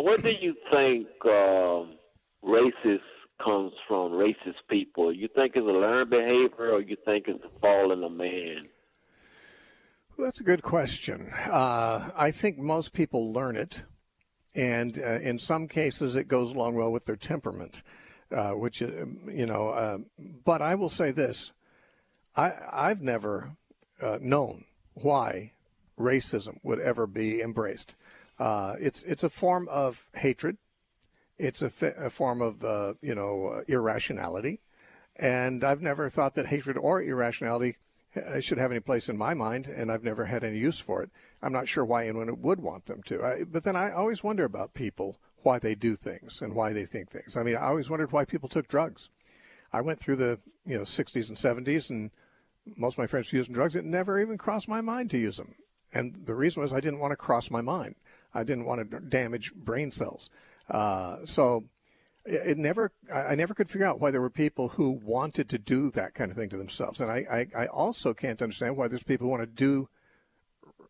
Where do you think racist comes from? Racist people? You think it's a learned behavior, or you think it's a fall in a man? Well, that's a good question. I think most people learn it, and in some cases it goes along well with their temperament, which But I will say this: I've never known why racism would ever be embraced. It's a form of hatred. It's a form of irrationality, and I've never thought that hatred or irrationality should have any place in my mind, and I've never had any use for it. I'm not sure why anyone would want them to. But then I always wonder about people, why they do things and why they think things. I mean, I always wondered why people took drugs. I went through the 60s and 70s, and most of my friends were using drugs. It never even crossed my mind to use them. And the reason was I didn't want to cross my mind. I didn't want to damage brain cells. So I never could figure out why there were people who wanted to do that kind of thing to themselves. And I also can't understand why there's people who want to do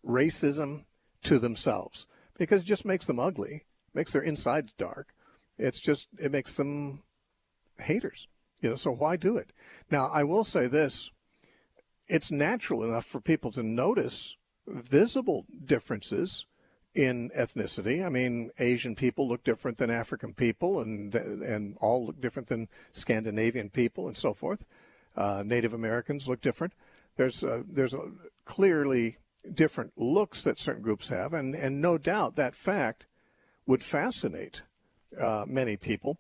racism to themselves, because it just makes them ugly, makes their insides dark. It makes them haters, so why do it? Now, I will say this. It's natural enough for people to notice visible differences in ethnicity. I mean, Asian people look different than African people, and all look different than Scandinavian people, and so forth. Native Americans look different. There's clearly different looks that certain groups have, and no doubt that fact would fascinate many people.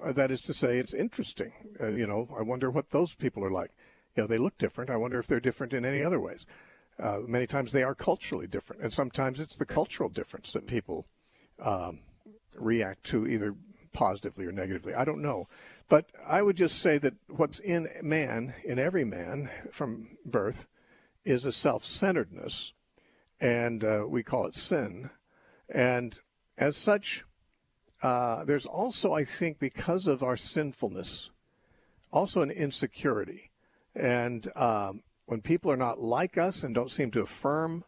That is to say, it's interesting. I wonder what those people are like. They look different. I wonder if they're different in any other ways. Many times they are culturally different, and sometimes it's the cultural difference that people react to either positively or negatively. I don't know. But I would just say that what's in every man from birth, is a self-centeredness, and we call it sin. And as such, there's also, I think, because of our sinfulness, also an insecurity. And when people are not like us and don't seem to affirm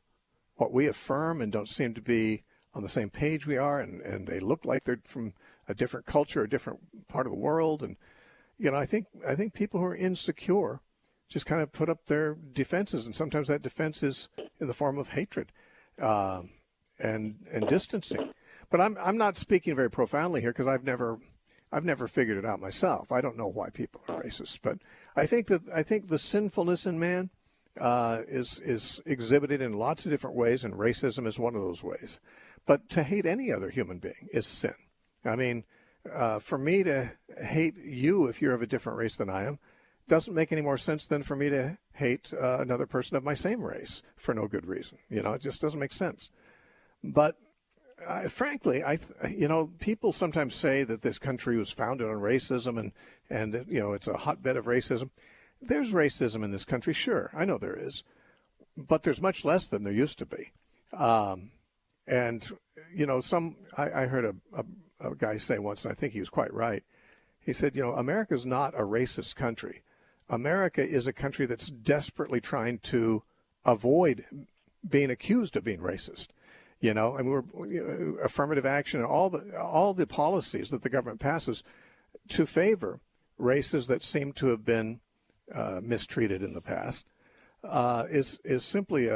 what we affirm and don't seem to be on the same page we are, and they look like they're from a different culture, a different part of the world, and I think people who are insecure just kind of put up their defenses, and sometimes that defense is in the form of hatred and distancing. But I'm not speaking very profoundly here, because I've never figured it out myself. I don't know why people are racist, but I think the sinfulness in man is exhibited in lots of different ways, and racism is one of those ways. But to hate any other human being is sin. I mean, for me to hate you if you're of a different race than I am doesn't make any more sense than for me to hate another person of my same race for no good reason. It just doesn't make sense. But frankly, people sometimes say that this country was founded on racism, and it's a hotbed of racism. There's racism in this country, sure. I know there is. But there's much less than there used to be. I heard a guy say once, and I think he was quite right. He said, America's not a racist country. America is a country that's desperately trying to avoid being accused of being racist. And we're affirmative action and all the policies that the government passes to favor races that seem to have been mistreated in the past is simply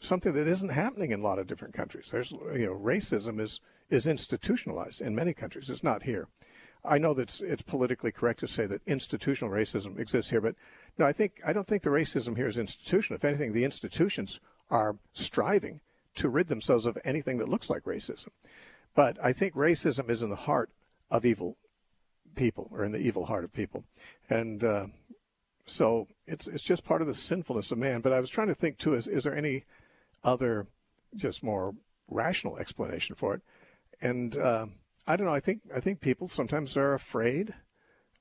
something that isn't happening in a lot of different countries. There's racism is institutionalized in many countries. It's not here. I know that it's politically correct to say that institutional racism exists here, but no, I don't think the racism here is institutional. If anything, the institutions are striving to rid themselves of anything that looks like racism. But I think racism is in the heart of evil people, or in the evil heart of people. And so it's just part of the sinfulness of man. But I was trying to think, too, is there any other just more rational explanation for it? And I don't know. I think people sometimes are afraid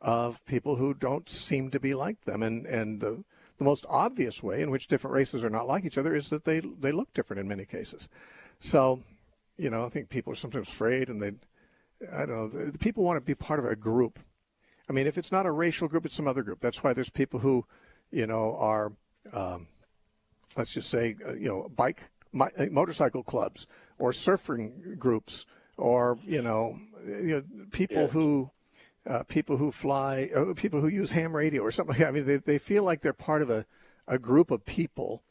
of people who don't seem to be like them. And the most obvious way in which different races are not like each other is that they look different in many cases. So, I think people are sometimes afraid, and I don't know, people want to be part of a group. I mean, if it's not a racial group, it's some other group. That's why there's people who, are, let's just say, motorcycle clubs or surfing groups or people who fly, people who use ham radio or something like that. I mean, they feel like they're part of a group of people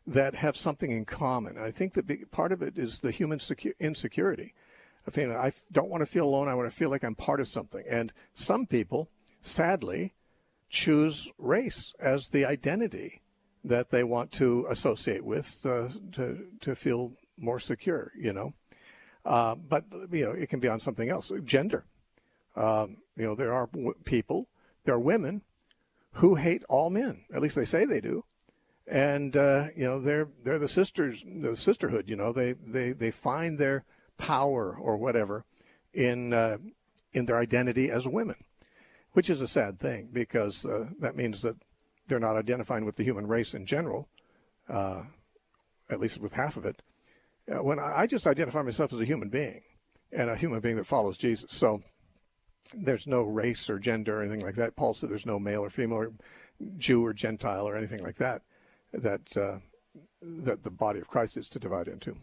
that have something in common. And I think that part of it is the human insecurity. I don't want to feel alone. I want to feel like I'm part of something. And some people, sadly, choose race as the identity that they want to associate with to feel more secure, But, it can be on something else. Gender. There are there are women who hate all men. At least they say they do. And, they're the sisterhood, they find their power or whatever in their identity as women, which is a sad thing because that means that they're not identifying with the human race in general, at least with half of it. When I just identify myself as a human being and a human being that follows Jesus. So there's no race or gender or anything like that. Paul said there's no male or female or Jew or Gentile or anything like that, that the body of Christ is to divide into.